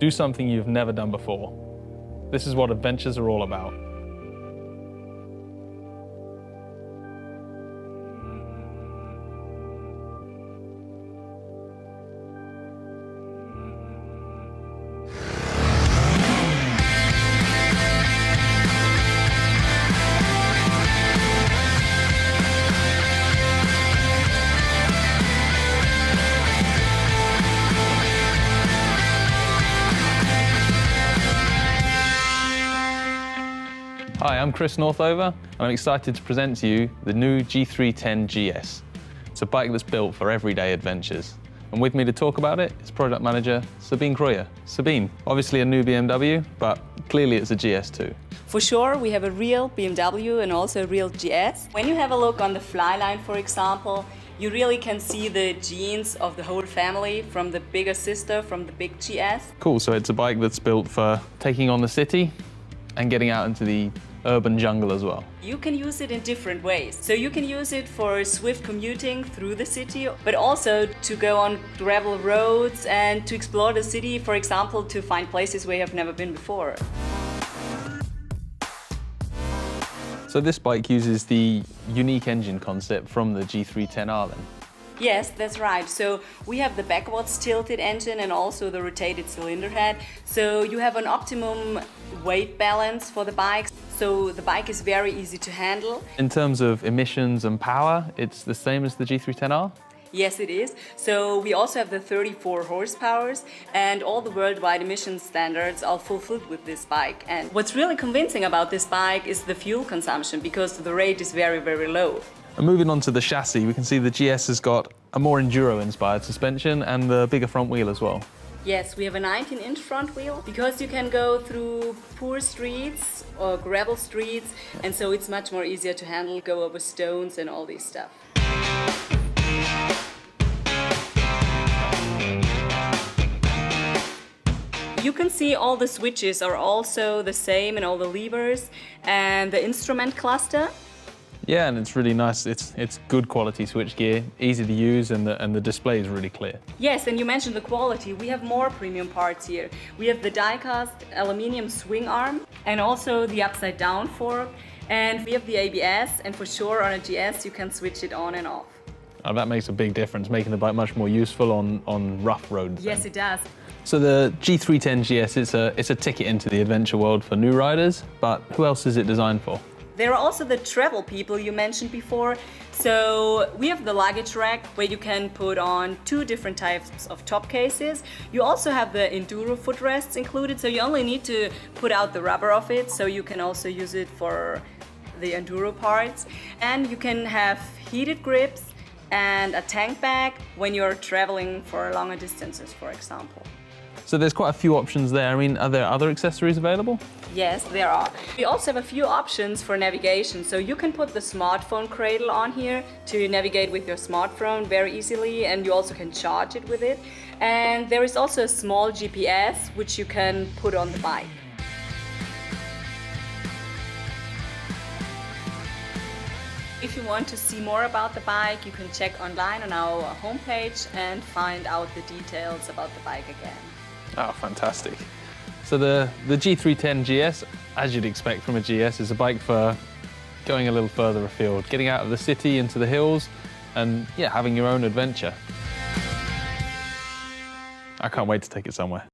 Do something you've never done before. This is what adventures are all about. Hi, I'm Chris Northover, and I'm excited to present to you the new G310GS. It's a bike that's built for everyday adventures. And with me to talk about it is product manager Sabine Kreuer. Sabine, obviously a new BMW, but clearly it's a GS too. For sure, we have a real BMW and also a real GS. When you have a look on the Flyline, for example, you really can see the genes of the whole family, from the bigger sister, from the big GS. Cool, so it's a bike that's built for taking on the city and getting out into the urban jungle as well. You can use it in different ways. So you can use it for swift commuting through the city, but also to go on gravel roads and to explore the city, for example, to find places where you have never been before. So this bike uses the unique engine concept from the G310R then? Yes, that's right. So we have the backwards tilted engine and also the rotated cylinder head. So you have an optimum weight balance for the bike. So the bike is very easy to handle. In terms of emissions and power, it's the same as the G310R? Yes, it is. So we also have the 34 horsepower, and all the worldwide emission standards are fulfilled with this bike. And what's really convincing about this bike is the fuel consumption, because the rate is very, very low. And moving on to the chassis, we can see the GS has got a more enduro-inspired suspension and the bigger front wheel as well. Yes, we have a 19-inch front wheel, because you can go through poor streets or gravel streets, and so it's much more easier to handle, go over stones and all this stuff. You can see all the switches are also the same and all the levers and the instrument cluster. Yeah, and it's really nice. It's good quality switchgear, easy to use, and the display is really clear. Yes, and you mentioned the quality. We have more premium parts here. We have the die-cast aluminium swing arm and also the upside-down fork. And we have the ABS, and for sure on a GS you can switch it on and off. Oh, that makes a big difference, making the bike much more useful on rough roads. Yes, then. it does. So the G310GS, it's a ticket into the adventure world for new riders, but who else is it designed for? There are also the travel people you mentioned before. So we have the luggage rack where you can put on 2 different types of top cases. You also have the enduro footrests included, so you only need to put out the rubber of it, so you can also use it for the enduro parts. And you can have heated grips and a tank bag when you're traveling for longer distances, for example. So there's quite a few options there. I mean, are there other accessories available? Yes, there are. We also have a few options for navigation. So you can put the smartphone cradle on here to navigate with your smartphone very easily, and you also can charge it with it. And there is also a small GPS which you can put on the bike. If you want to see more about the bike, you can check online on our homepage and find out the details about the bike again. Oh, fantastic. So the G310GS, as you'd expect from a GS, is a bike for going a little further afield, getting out of the city into the hills and, yeah, having your own adventure. I can't wait to take it somewhere.